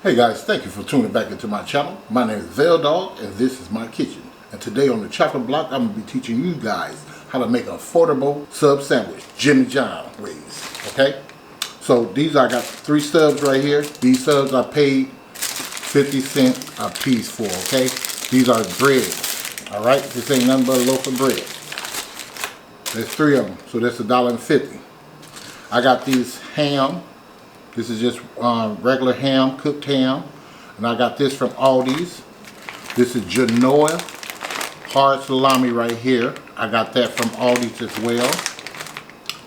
Hey guys, thank you for tuning back into my channel. My name is VELDOGGS and this is my kitchen. And today on the chocolate block, I'm going to be teaching you guys how to make an affordable sub sandwich, Jimmy John ways. Okay? So these, I got 3 subs right here. These subs I paid 50 cents a piece for, okay? These are bread. Alright? This ain't nothing but a loaf of bread. There's 3 of them, so that's $1.50. I got these ham. This is just regular ham, cooked ham. And I got this from Aldi's. This is Genoa hard salami right here. I got that from Aldi's as well.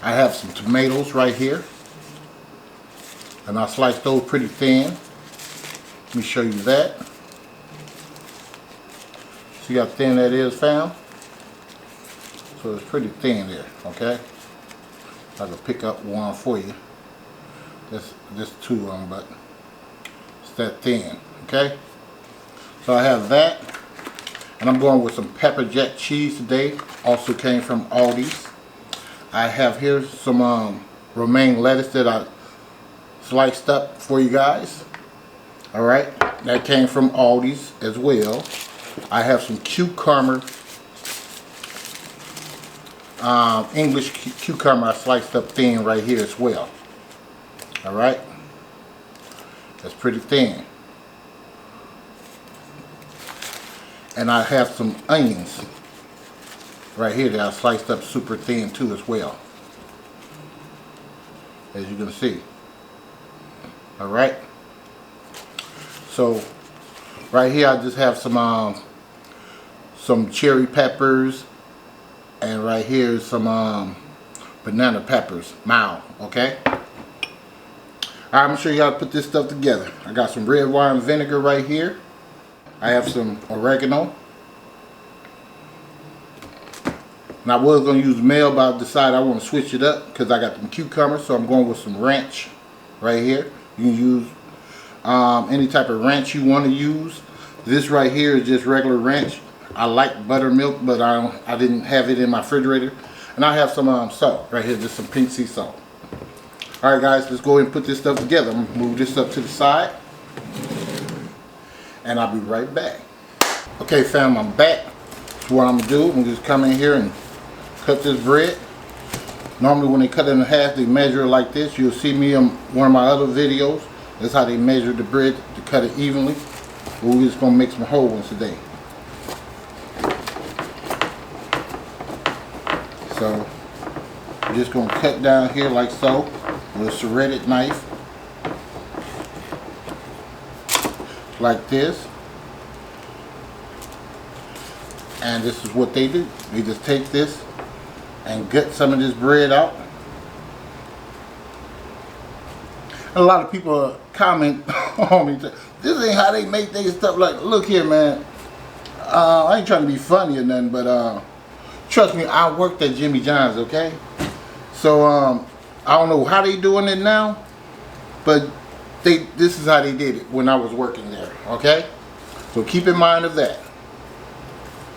I have some tomatoes right here. And I sliced those pretty thin. Let me show you that. See how thin that is, fam? So it's pretty thin there, okay? I can pick up one for you. This 2 of them, but it's that thin, okay? So I have that, and I'm going with some pepper jack cheese today. Also came from Aldi's. I have here some romaine lettuce that I sliced up for you guys. All right, that came from Aldi's as well. I have some cucumber, English cucumber I sliced up thin right here as well. Alright, that's pretty thin. And I have some onions right here that I sliced up super thin too as well, as you can see. Alright, so right here I just have some cherry peppers, and right here is some banana peppers, mild, okay? I'm going to show you how to put this stuff together. I got some red wine vinegar right here. I have some oregano. And I was going to use male, but I decided I want to switch it up because I got some cucumbers, so I'm going with some ranch right here. You can use any type of ranch you want to use. This right here is just regular ranch. I like buttermilk, but I didn't have it in my refrigerator. And I have some salt right here, just some pink sea salt. Alright guys, let's go ahead and put this stuff together. I'm going to move this up to the side. And I'll be right back. Okay fam, I'm back. So what I'm going to do, I'm going to just come in here and cut this bread. Normally when they cut it in half, they measure it like this. You'll see me in one of my other videos. That's how they measure the bread to cut it evenly. But we're just going to make some whole ones today. So, I'm just going to cut down here like so. With a serrated knife like this, and this is what they do. They just take this and gut some of this bread out. A lot of people comment on me, this ain't how they make their stuff. Like, look here man, I ain't trying to be funny or nothing, but trust me, I worked at Jimmy John's, okay? So I don't know how they doing it now, but this is how they did it when I was working there, okay? So keep in mind of that.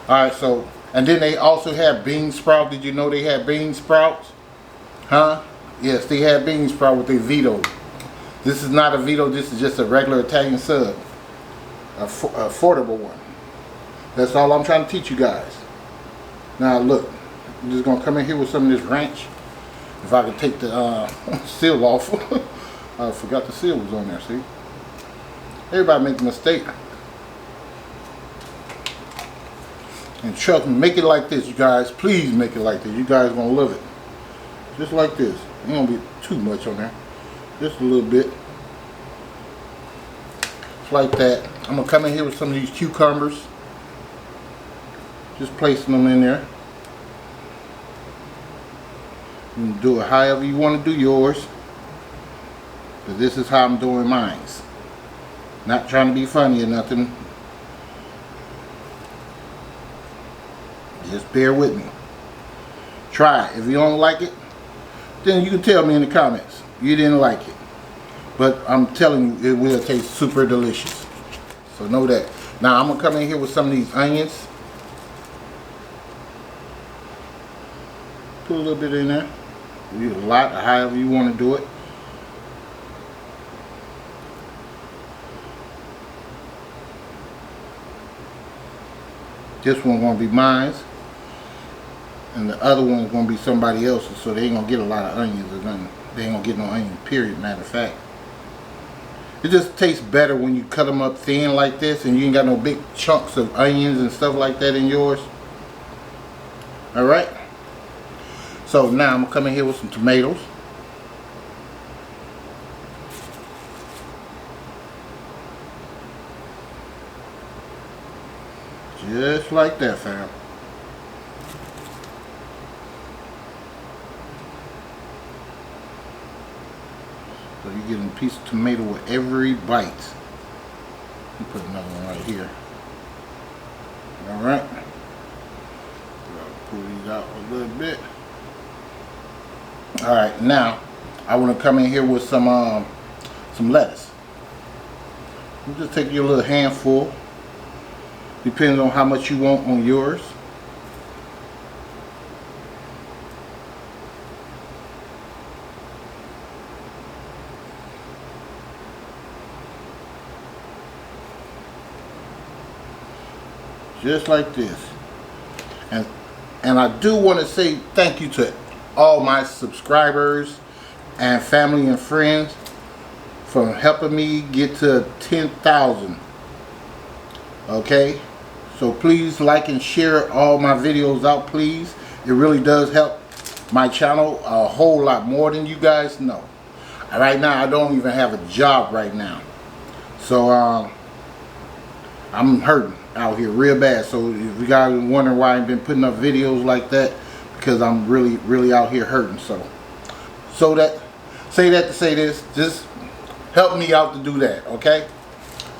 Alright, so, and then they also have bean sprout. Did you know they had bean sprouts? Huh? Yes, they had bean sprout with their Vito. This is not a Vito, this is just a regular Italian sub. Affordable one. That's all I'm trying to teach you guys. Now look, I'm just going to come in here with some of this ranch. If I could take the seal off. I forgot the seal was on there, see? Everybody makes a mistake. And trust me, make it like this, you guys. Please make it like this. You guys are going to love it. Just like this. It don't be too much on there. Just a little bit. Just like that. I'm going to come in here with some of these cucumbers. Just placing them in there. You can do it however you want to do yours, but this is how I'm doing mine. Not trying to be funny or nothing. Just bear with me. Try it. If you don't like it, then you can tell me in the comments you didn't like it. But I'm telling you, it will taste super delicious. So know that. Now I'm going to come in here with some of these onions. Put a little bit in there. You a lot, however you want to do it. This one's gonna be mine, and the other one's gonna be somebody else's. So they ain't gonna get a lot of onions or nothing. They ain't gonna get no onion, period. Matter of fact, it just tastes better when you cut them up thin like this, and you ain't got no big chunks of onions and stuff like that in yours. All right. So now I'm gonna come in here with some tomatoes. Just like that, fam. So you're getting a piece of tomato with every bite. Let me put another one right here. Alright. Pull these out a little bit. Alright, now I want to come in here with some lettuce. You just take your little handful. Depends on how much you want on yours. Just like this. And I do want to say thank you to all my subscribers and family and friends for helping me get to 10,000. Okay? So please like and share all my videos out, please. It really does help my channel a whole lot more than you guys know. Right now, I don't even have a job right now. So I'm hurting out here real bad. So if you guys are wondering why I've been putting up videos like that, because I'm really out here hurting. So say that to say this, just help me out to do that, okay?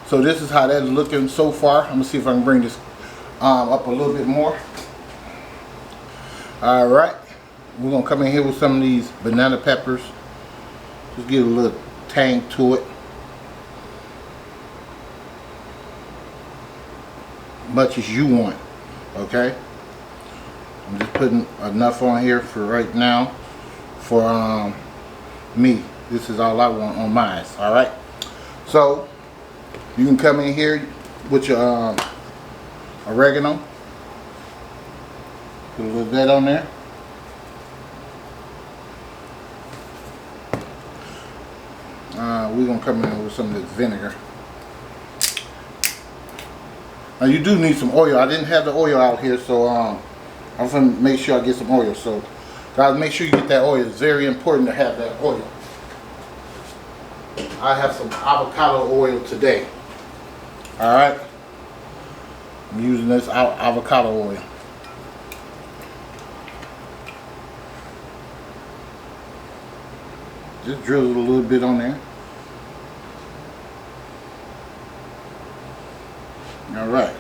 So this is how that's looking so far. I'm gonna see if I can bring this up a little bit more. All right, we're gonna come in here with some of these banana peppers. Just give a little tang to it. Much as you want, okay? I'm just putting enough on here for right now for me. This is all I want on mine. All right, so you can come in here with your oregano. Put a little bit on there. We're gonna come in with some of this vinegar. Now you do need some oil. I didn't have the oil out here, so I'm gonna make sure I get some oil. So guys, make sure you get that oil. It's very important to have that oil. I have some avocado oil today. All right, I'm using this avocado oil. Just drizzle a little bit on there. All right,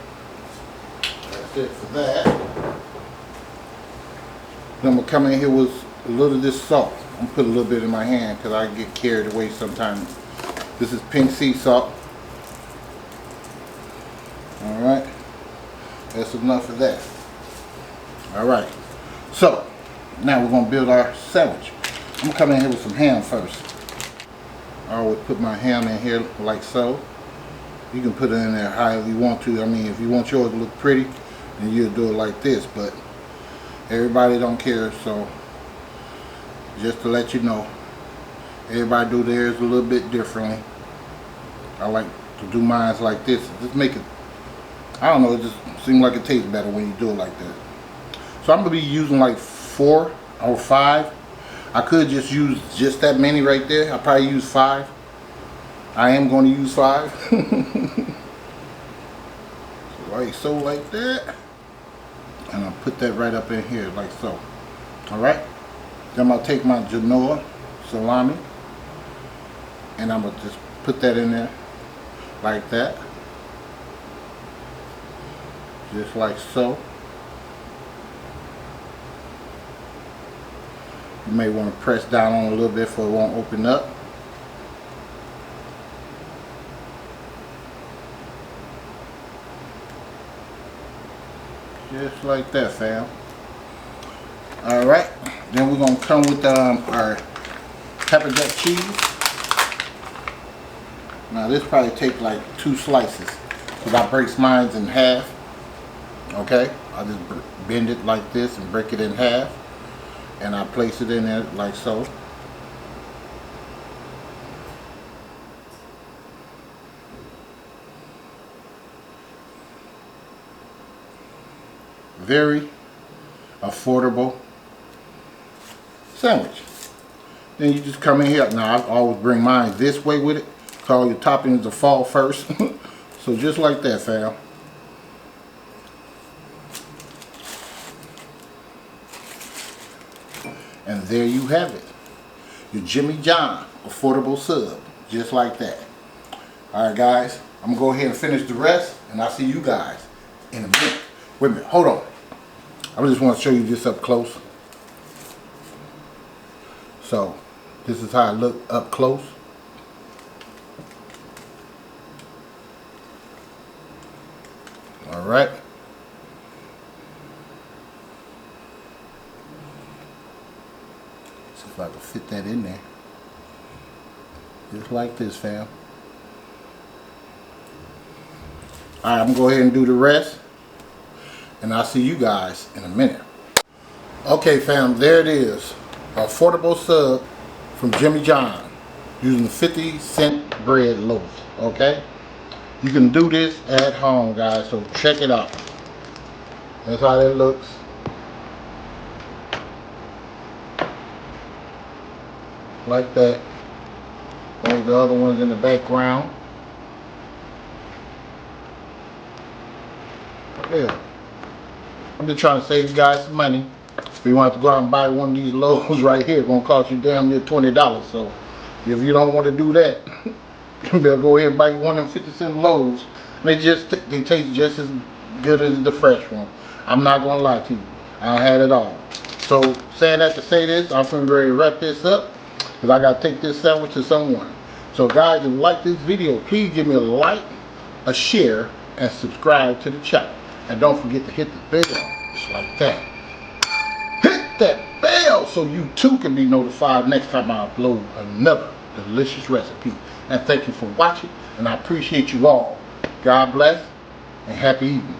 that's it for that. Then I'm gonna come in here with a little of this salt. I'm gonna put a little bit in my hand because I get carried away sometimes. This is pink sea salt. All right, that's enough of that. All right, so now we're gonna build our sandwich. I'm gonna come in here with some ham first. I always put my ham in here like so. You can put it in there however you want to. I mean, if you want yours to look pretty, then you'll do it like this. But everybody don't care, so just to let you know, everybody do theirs a little bit differently. I like to do mine like this. Just make it, I don't know, it just seems like it tastes better when you do it like that. So I'm gonna be using like 4 or 5. I could just use just that many right there. I'll probably use 5. I am going to use 5. So like that. And I'll put that right up in here like so. Alright. Then I'm going to take my GENOA salami. And I'm going to just put that in there like that. Just like so. You may want to press down on it a little bit so it won't open up. Just like that, fam. Alright, then we're going to come with our pepper jack cheese. Now this probably take like 2 slices because I breaks mine in half. Okay, I just bend it like this and break it in half, and I place it in there like so. Very affordable sandwich. Then you just come in here. Now I always bring mine this way with it, so all your toppings will fall first. So just like that, fam. And there you have it. Your Jimmy John affordable sub. Just like that. Alright guys, I'm going to go ahead and finish the rest, and I'll see you guys in a minute. Wait a minute, hold on. I just want to show you this up close. So, this is how I look up close. Alright. See if I can fit that in there. Just like this, fam. Alright, I'm going to go ahead and do the rest, and I'll see you guys in a minute. Okay, fam, there it is. Affordable sub from Jimmy John using 50-cent bread loaf. Okay, you can do this at home, guys, so check it out. That's how that looks. Like that. There's the other ones in the background. Yeah, I'm just trying to save you guys some money. If you want to go out and buy one of these loaves right here, it's going to cost you damn near $20. So if you don't want to do that, you better go ahead and buy one of them 50-cent loaves. They taste just as good as the fresh one. I'm not going to lie to you. I had it all. So saying that to say this, I'm going to wrap this up, because I got to take this sandwich to someone. So guys, if you like this video, please give me a like, a share, and subscribe to the channel. And don't forget to hit the bell, just like that. Hit that bell so you too can be notified next time I upload another delicious recipe. And thank you for watching, and I appreciate you all. God bless, and happy evening.